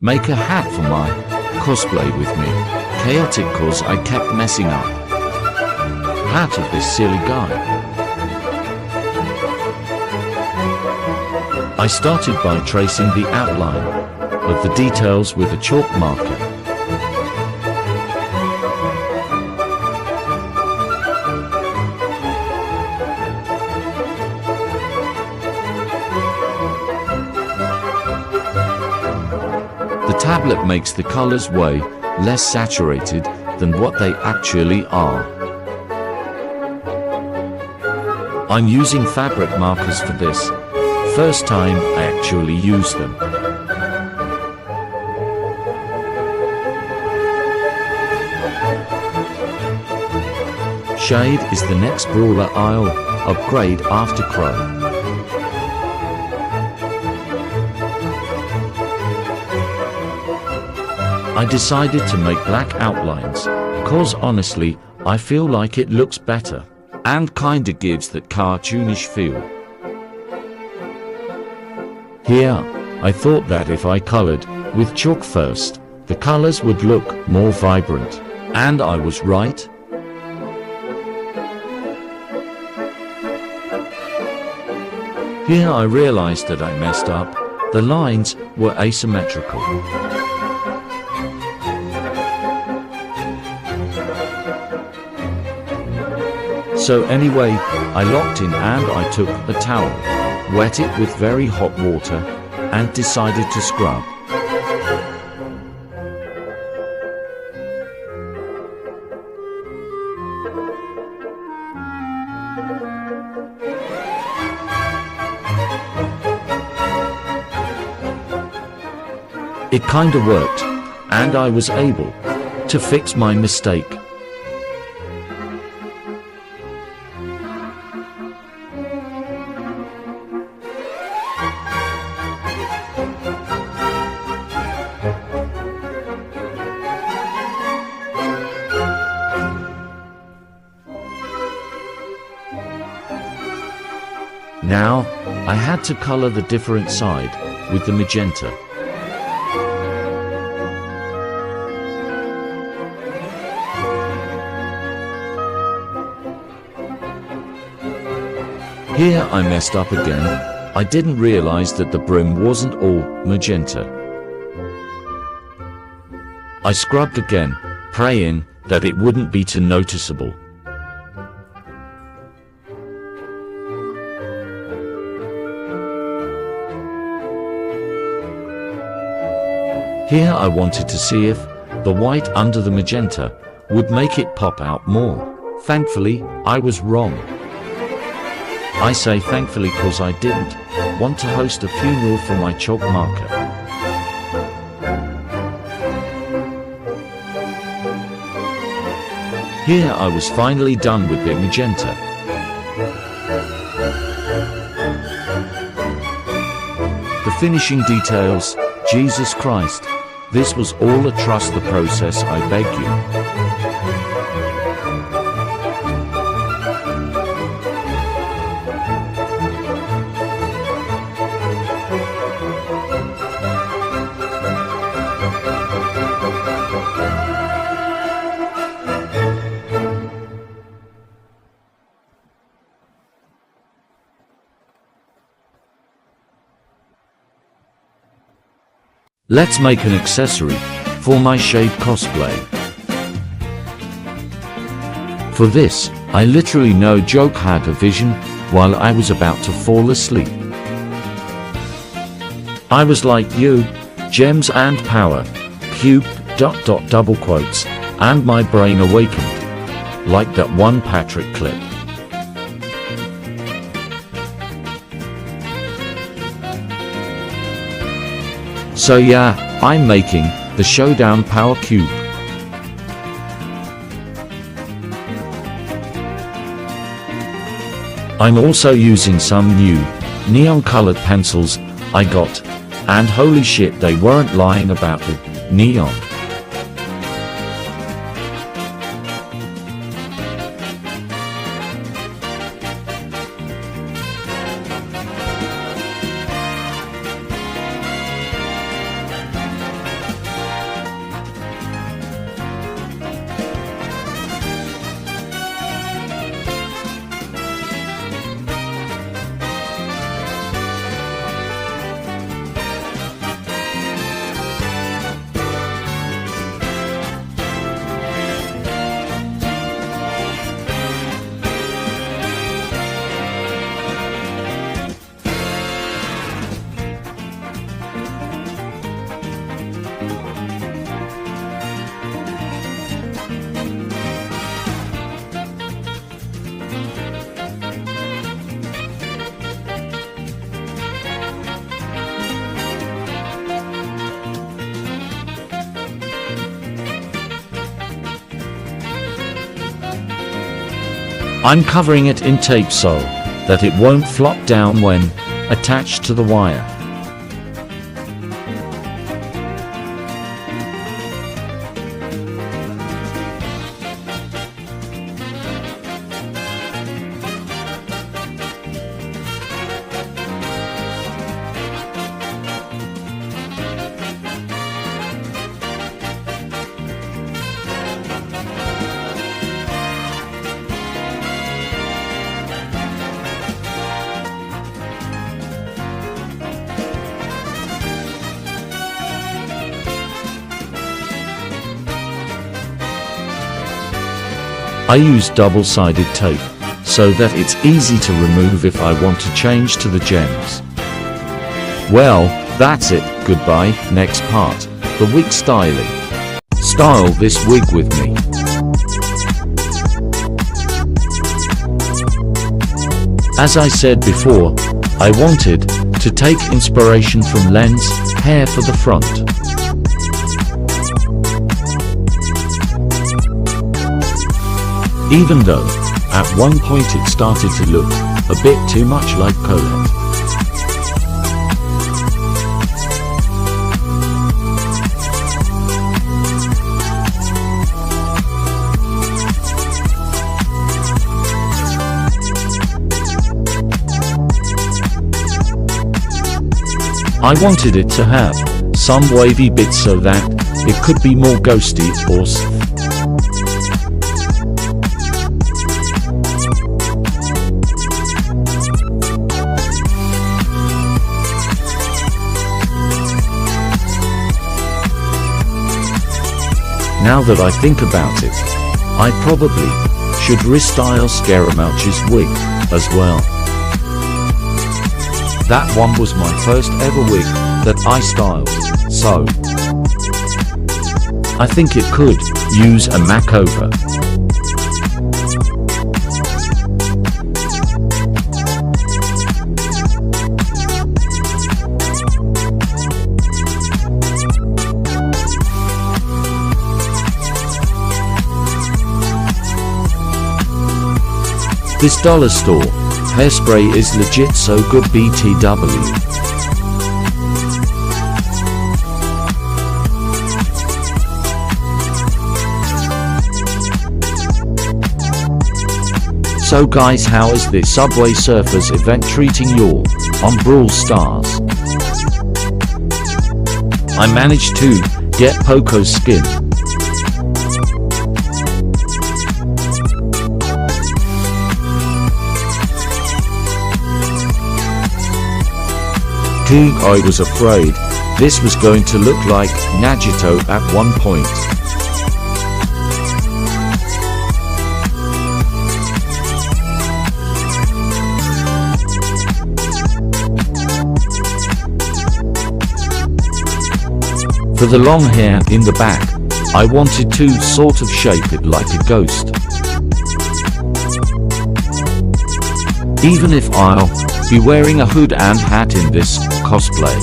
make a hat for my cosplay with me. Chaotic cause I kept messing up. Hat of this silly guy. I started by tracing the outline of the details with a chalk marker. The tablet makes the colors way less saturated than what they actually are. I'm using fabric markers for this. First time I actually use them. Shade is the next brawler I'll upgrade after Crow. I decided to make black outlines, cause honestly, I feel like it looks better, and kinda gives that cartoonish feel. Here, I thought that if I colored with chalk first, the colors would look more vibrant, and I was right. Here I realized that I messed up, the lines were asymmetrical. So anyway, I locked in and I took a towel, wet it with very hot water, and decided to scrub. It kinda worked, and I was able to fix my mistake. Now, I had to color the different side with the magenta. Here I messed up again. I didn't realize that the brim wasn't all magenta. I scrubbed again, praying that it wouldn't be too noticeable. Here I wanted to see if the white under the magenta would make it pop out more. Thankfully, I was wrong. I say thankfully cause I didn't want to host a funeral for my chalk marker. Here I was finally done with the magenta. The finishing details, Jesus Christ, this was all a trust the process, I beg you. Let's make an accessory for my shade cosplay. For this, I literally no joke had a vision while I was about to fall asleep. I was like you, gems and power, cube, double quotes, and my brain awakened, like that one Patrick clip. So yeah, I'm making the Showdown Power Cube. I'm also using some new neon colored pencils I got, and holy shit they weren't lying about the neon. I'm covering it in tape so that it won't flop down when attached to the wire. I use double-sided tape so that it's easy to remove if I want to change to the gems. Well, that's it, goodbye. Next part, the wig styling. Style this wig with me. As I said before, I wanted to take inspiration from Len's hair for the front. Even though, at one point it started to look a bit too much like Colette. I wanted it to have some wavy bits so that it could be more ghosty or Now that I think about it, I probably should restyle Scaramouche's wig as well. That one was my first ever wig that I styled, so I think it could use a makeover. This dollar store hairspray is legit so good, BTW. So guys, how is this Subway Surfers event treating you on Brawl Stars? I managed to get Poco's skin. I was afraid this was going to look like Nagito at one point. For the long hair in the back, I wanted to sort of shape it like a ghost. Even if I'll be wearing a hood and hat in this cosplay.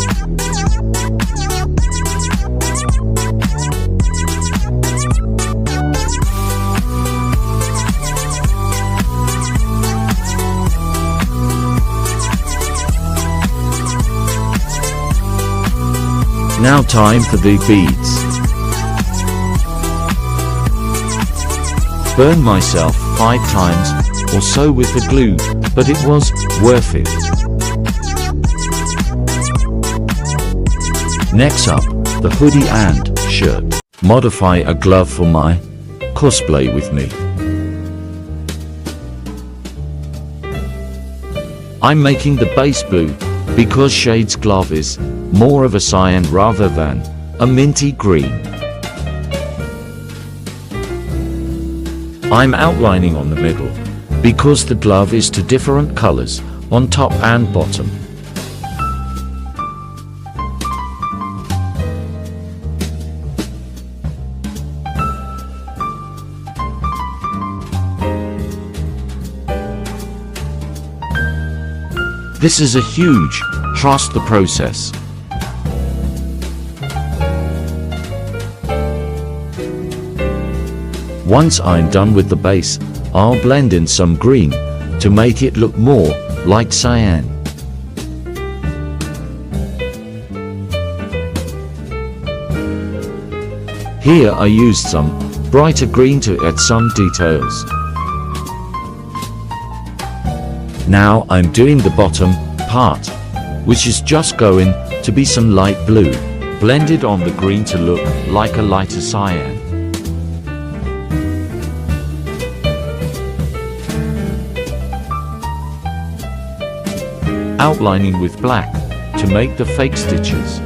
Now time for the beads. Burned myself 5 times or so with the glue, but it was worth it. Next up, the hoodie and shirt. Modify a glove for my cosplay with me. I'm making the base blue because Shade's glove is more of a cyan rather than a minty green. I'm outlining on the middle because the glove is 2 different colors on top and bottom. This is a huge, trust the process. Once I'm done with the base, I'll blend in some green to make it look more like cyan. Here I used some brighter green to add some details. Now I'm doing the bottom part, which is just going to be some light blue, blended on the green to look like a lighter cyan. Outlining with black to make the fake stitches.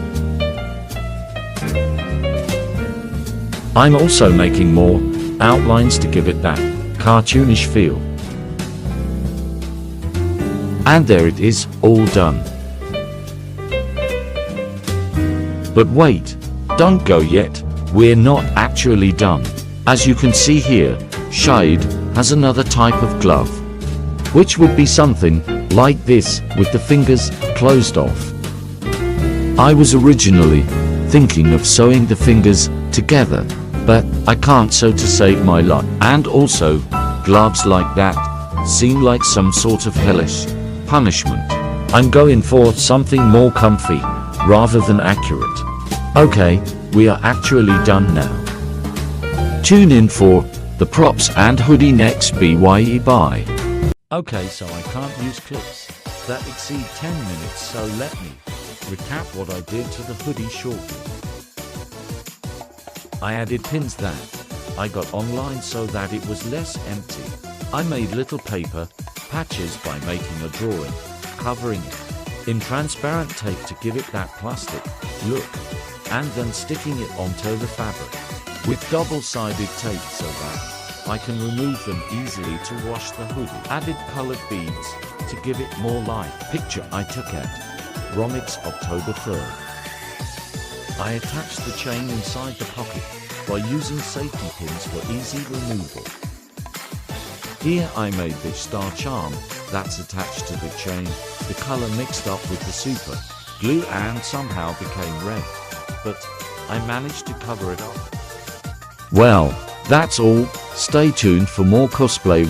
I'm also making more outlines to give it that cartoonish feel. And there it is, all done. But wait, don't go yet, we're not actually done. As you can see here, Shade has another type of glove, which would be something like this with the fingers closed off. I was originally thinking of sewing the fingers together, but I can't, so to save my life. And also, gloves like that seem like some sort of hellish punishment. I'm going for something more comfy rather than accurate. Okay, we are actually done now. Tune in for the props and hoodie next bye. Okay, so I can't use clips that exceed 10 minutes, so let me recap what I did to the hoodie shortly. I added pins that I got online so that it was less empty. I made little paper patches by making a drawing, covering it in transparent tape to give it that plastic look, and then sticking it onto the fabric with double-sided tape so that I can remove them easily to wash the hoodie. Added colored beads to give it more life. Picture I took at Romix October 3rd. I attached the chain inside the pocket by using safety pins for easy removal. Here I made this star charm that's attached to the chain. The color mixed up with the super glue and somehow became red, but I managed to cover it up. Well, that's all. Stay tuned for more cosplay